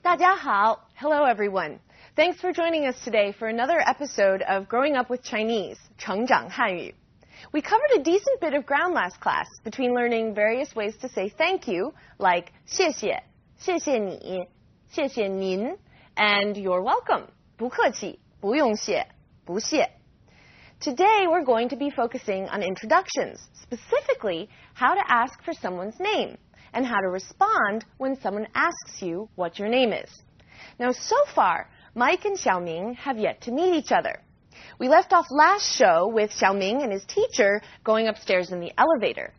大家好. Hello everyone. Thanks for joining us today for another episode of Growing Up with Chinese, 成长汉语. We covered a decent bit of ground last class between learning various ways to say thank you, like 谢谢, 谢谢你, 谢谢您, and you're welcome, 不客气, 不用谢, 不谢. Today we're going to be focusing on introductions, specifically how to ask for someone's name and how to respond when someone asks you what your name is. Now, so far, Mike and Xiaoming have yet to meet each other. We left off last show with Xiaoming and his teacher going upstairs in the elevator.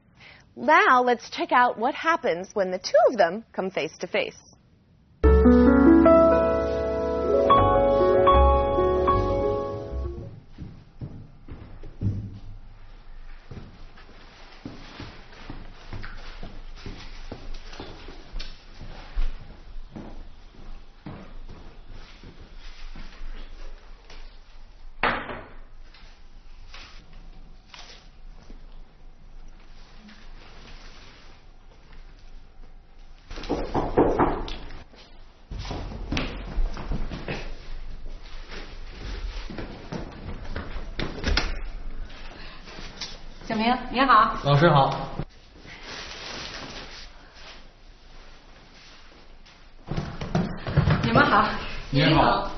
Now, let's check out what happens when the two of them come face to face.小明，你好。老师好。你们好。你好。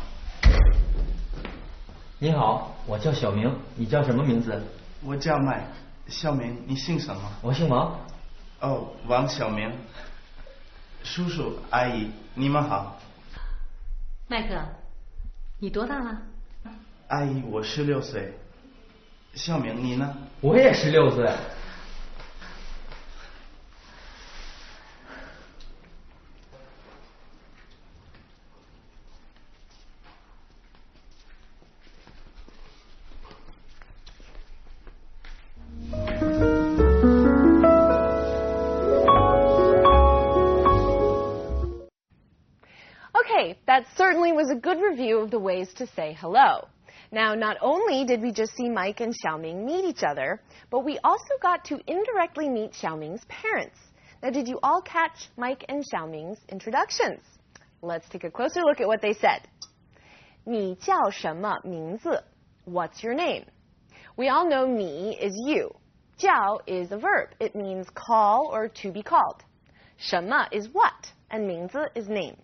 你好，我叫小明，你叫什么名字？我叫麦。小明，你姓什么？我姓王。哦，王小明。叔叔阿姨，你们好。麦克，你多大了？阿姨，我16岁。小明，你呢？我也16岁。Okay, that certainly was a good review of the ways to say hello. Now, not only did we just see Mike and Xiaoming meet each other, but we also got to indirectly meet Xiaoming's parents. Now, did you all catch Mike and Xiaoming's introductions? Let's take a closer look at what they said. 你叫什么名字? What's your name? We all know 你 is you. 叫 is a verb. It means call or to be called. 什么 is what, and 名字 is name.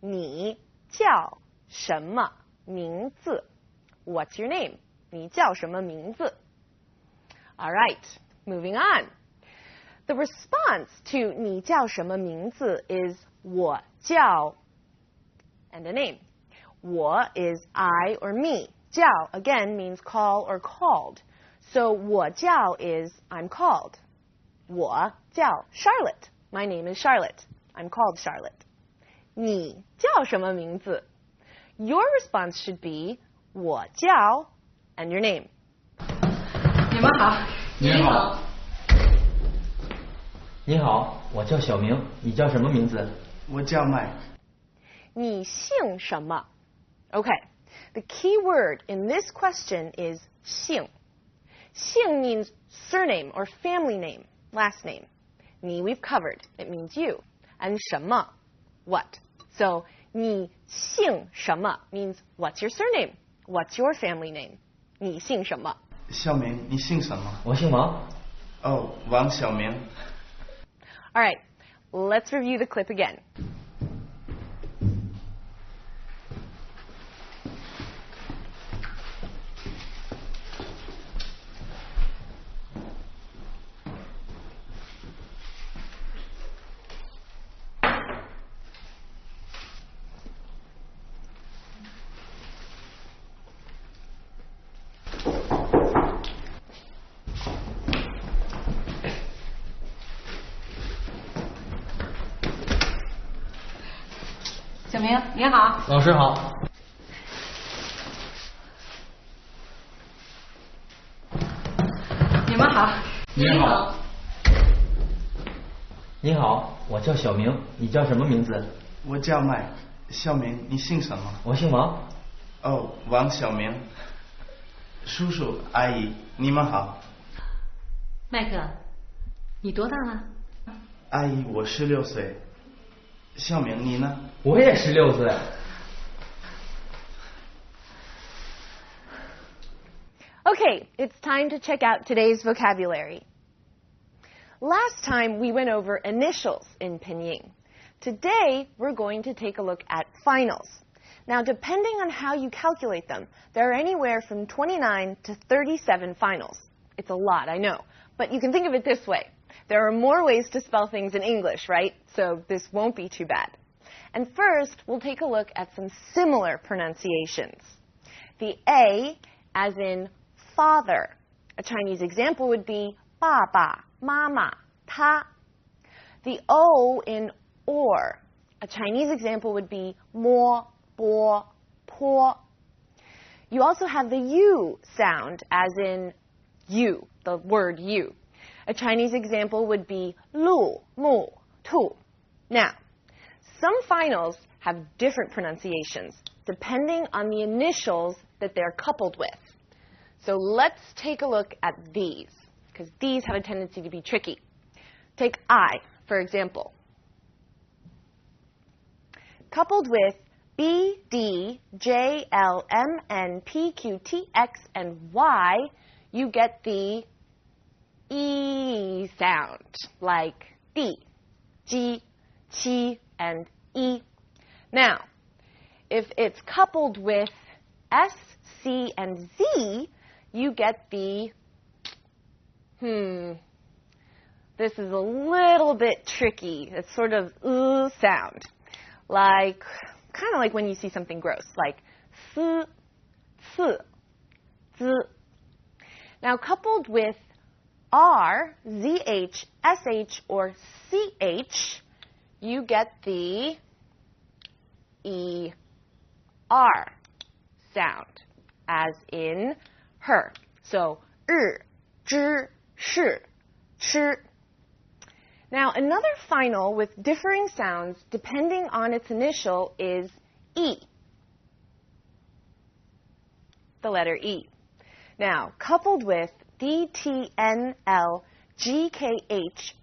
你叫什么名字? What's your name? 你叫什么名字? All right, moving on. The response to 你叫什么名字 is 我叫 and a name. 我 is I or me. 叫 again means call or called. So 我叫 is I'm called. 我叫 Charlotte. My name is Charlotte. I'm called Charlotte. 你叫什么名字? Your response should be 我叫 and your name. 你们好。你好。你好，我叫小明，你叫什么名字？我叫麦。你姓什么? Okay, the key word in this question is 姓. 姓 means surname or family name, last name. 你 we've covered, it means you. And 什么, what. So 你姓什么 means what's your surname? What's your family name? 你姓什么? 小明，你姓什么？我姓王。哦，王小明。All right, let's review the clip again. Xiaoming 小明，你好。老师好。你们好。你好。你好，我叫小明，你叫什么名字？我叫麦。小明，你姓什么？我姓王。哦，王小明。叔叔阿姨，你们好。麦克，你多大了？阿姨，我16岁。小明，你呢？我也16岁。Okay, it's time to check out today's vocabulary. Last time we went over initials in pinyin. Today we're going to take a look at finals. Now, depending on how you calculate them, there are anywhere from 29 to 37 finals. It's a lot, I know, but you can think of it this way. There are more ways to spell things in English, right? So this won't be too bad. And first, we'll take a look at some similar pronunciations. The A, as in father. A Chinese example would be 爸爸, mama, 他. The O in or. A Chinese example would be 摸, 波, 坡. You also have the U sound, as in you, the word you. A Chinese example would be 路, 木, 兔. Now, some finals have different pronunciations, depending on the initials that they're coupled with. So let's take a look at these, because these have a tendency to be tricky. Take I, for example. Coupled with B, D, J, L, M, N, P, Q, T, X, and Y, you get the E sound, like D, G, Qi, and E. Now, if it's coupled with S, C, and Z, you get the, this is a little bit tricky. It's sort of sound, like, kind of like when you see something gross, like s, c, z. Now, coupled with R, ZH, SH, or CH, you get the ER sound, as in her. So, 日, 知, 是, 吃. Now, another final with differing sounds depending on its initial is E, the letter E. Now, coupled with D, T, N, L, G, K, H,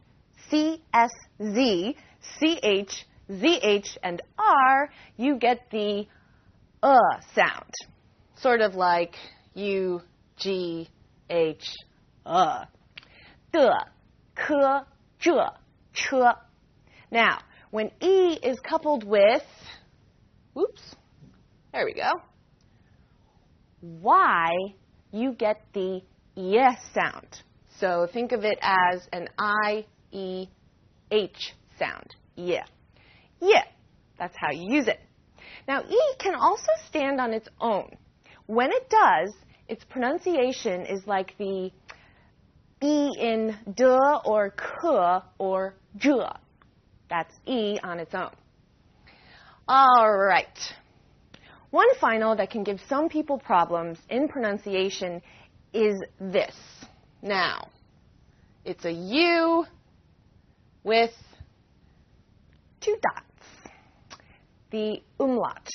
C, S, Z, C, H, Z, H, and R, you get the sound. Sort of like U, G, H, 的, 科, 这, 车. Now, when E is coupled with, there we go, Y, you get the yes sound. So think of it as an I-E-H sound. Yeah. Yeah. That's how you use it. Now, E can also stand on its own. When it does, its pronunciation is like the E in de or ke or zhe. That's E on its own. All right. One final that can give some people problems in pronunciation is this. Now, it's a U with 2 dots, the umlaut.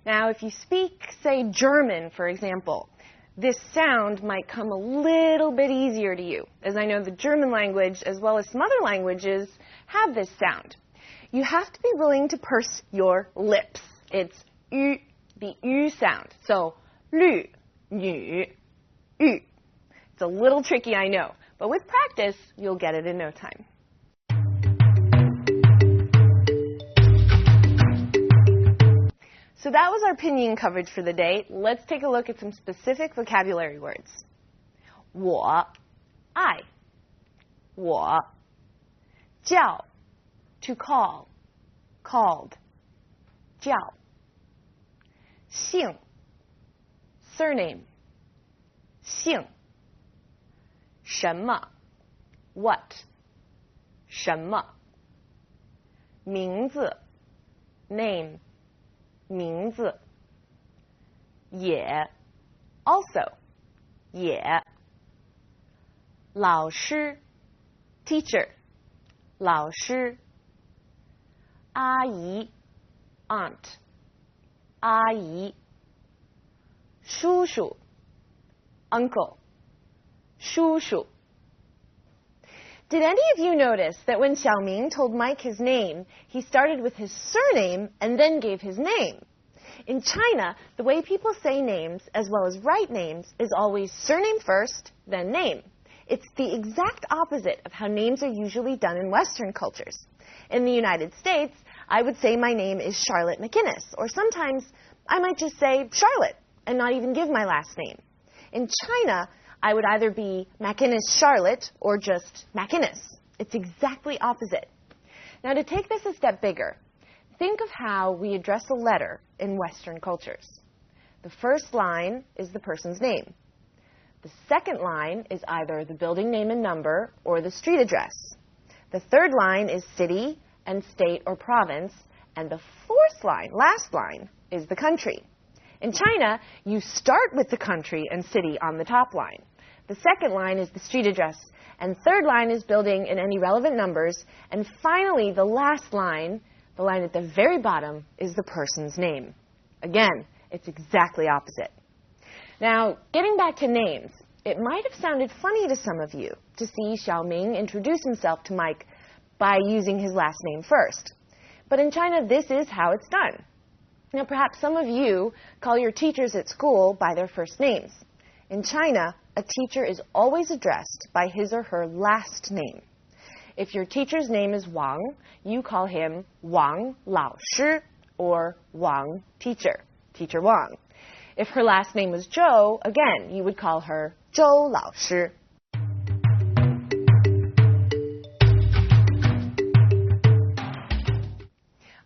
Now, if you speak, say, German, for example, this sound might come a little bit easier to you, as I know the German language, as well as some other languages, have this sound. You have to be willing to purse your lips. It's U, the U sound. So, lü, nü, ü. It's a little tricky, I know, but with practice, you'll get it in no time. So that was our pinyin coverage for the day. Let's take a look at some specific vocabulary words. 我, I. 我. 叫, to call, called. 叫. 姓, surname. 姓. 什么, what. 什么. 名字, name. 名字. 也, also. 也. 老师, teacher. 老师. 阿姨, aunt. 阿姨. 叔叔, uncle. 叔叔. Did any of you notice that when Xiaoming told Mike his name, he started with his surname and then gave his name? In China, the way people say names, as well as write names, is always surname first, then name. It's the exact opposite of how names are usually done in Western cultures. In the United States, I would say my name is Charlotte McInnes, or sometimes I might just say Charlotte and not even give my last name. In China, I would either be McInnes Charlotte or just McInnes. It's exactly opposite. Now, to take this a step bigger, think of how we address a letter in Western cultures. The first line is the person's name. The second line is either the building name and number or the street address. The third line is city and state or province. And the fourth line, last line, is the country. In China, you start with the country and city on the top line. The second line is the street address. And third line is building and any relevant numbers. And finally, the last line, the line at the very bottom, is the person's name. Again, it's exactly opposite. Now, getting back to names, it might have sounded funny to some of you to see Xiaoming introduce himself to Mike by using his last name first. But in China, this is how it's done. Now, perhaps some of you call your teachers at school by their first names. In China, a teacher is always addressed by his or her last name. If your teacher's name is Wang, you call him Wang Lao Shi or Wang Teacher, Teacher Wang. If her last name was Zhou, again, you would call her Zhou Lao Shi.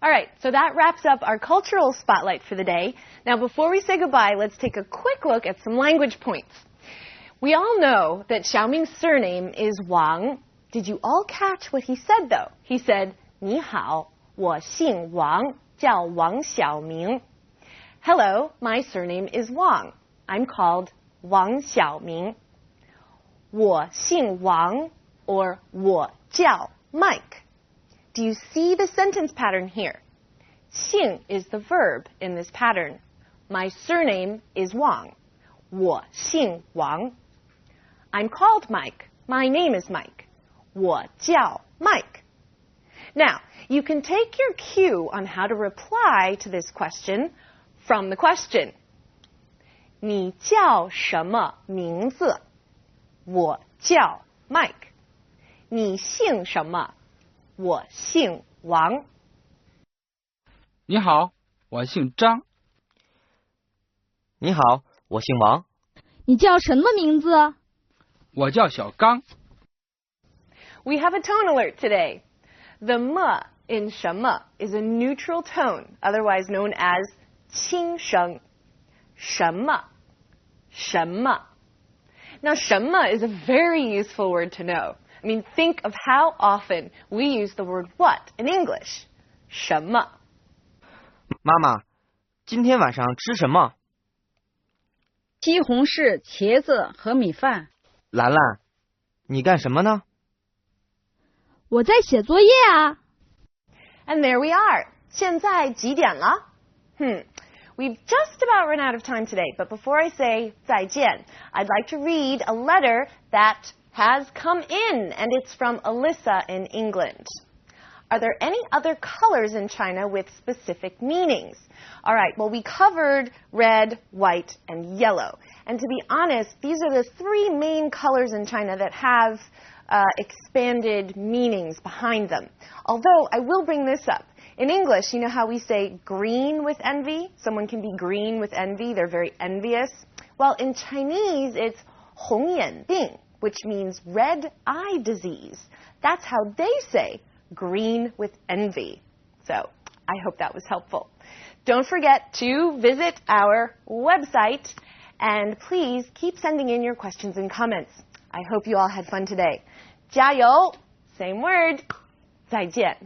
All right, so that wraps up our cultural spotlight for the day. Now, before we say goodbye, let's take a quick look at some language points. We all know that Xiaoming's surname is Wang. Did you all catch what he said, though? He said, 你好, 我姓王, 叫王小明. Hello, my surname is Wang. I'm called Wang Xiaoming. 我姓王 or 我叫 Mike. Do you see the sentence pattern here? 姓 is the verb in this pattern. My surname is Wang. 我姓王. I'm called Mike. My name is Mike. 我叫 Mike. Now, you can take your cue on how to reply to this question from the question. 你叫什么名字? 我叫 Mike. 你姓什么? 我姓王。你好，我姓张。你好，我姓王。你叫什么名字？我叫小刚。We have a tone alert today. The m in 什么 is a neutral tone, otherwise known as 轻声. 什么,什么. Now, 什么 is a very useful word to know. I mean, think of how often we use the word what in English. 什么. 妈妈，今天晚上吃什么？西红柿、茄子和米饭。兰兰，你干什么呢？我在写作业啊。And there we are. 现在几点了? We've just about run out of time today, but before I say 再见, I'd like to read a letter that has come in, and it's from Alyssa in England. Are there any other colors in China with specific meanings? All right, well, we covered red, white, and yellow. And to be honest, these are the three main colors in China that have expanded meanings behind them. Although, I will bring this up. In English, you know how we say green with envy? Someone can be green with envy. They're very envious. Well, in Chinese, it's 红眼病, which means red eye disease. That's how they say green with envy. So, I hope that was helpful. Don't forget to visit our website, and please keep sending in your questions and comments. I hope you all had fun today. 加油! Same word. 再见.